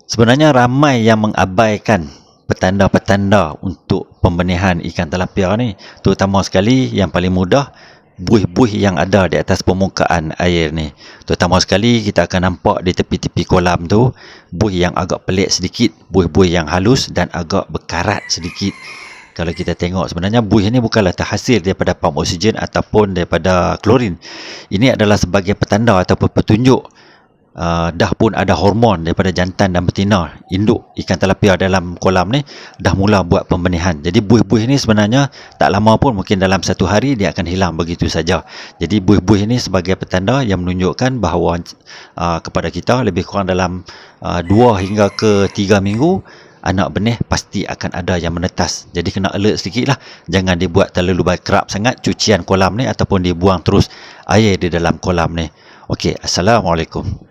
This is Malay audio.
Sebenarnya ramai yang mengabaikan petanda-petanda untuk pembenihan ikan tilapia ni. Terutama sekali yang paling mudah, buih-buih yang ada di atas permukaan air ni. Terutama sekali kita akan nampak di tepi-tepi kolam tu, buih yang agak pelik sedikit, buih-buih yang halus dan agak berkarat sedikit. Kalau kita tengok, sebenarnya buih ni bukanlah terhasil daripada pam oksigen ataupun daripada klorin. Ini adalah sebagai petanda ataupun petunjuk dah pun ada hormon daripada jantan dan betina induk ikan tilapia dalam kolam ni dah mula buat pembenihan. Jadi buih-buih ni sebenarnya tak lama pun, mungkin dalam satu hari dia akan hilang begitu saja. Jadi buih-buih ni sebagai petanda yang menunjukkan bahawa kepada kita lebih kurang dalam 2 hingga ke 3 minggu anak benih pasti akan ada yang menetas. Jadi kena alert sedikit lah, jangan dibuat terlalu kerap sangat cucian kolam ni ataupun dibuang terus air di dalam kolam ni. Okey, Assalamualaikum.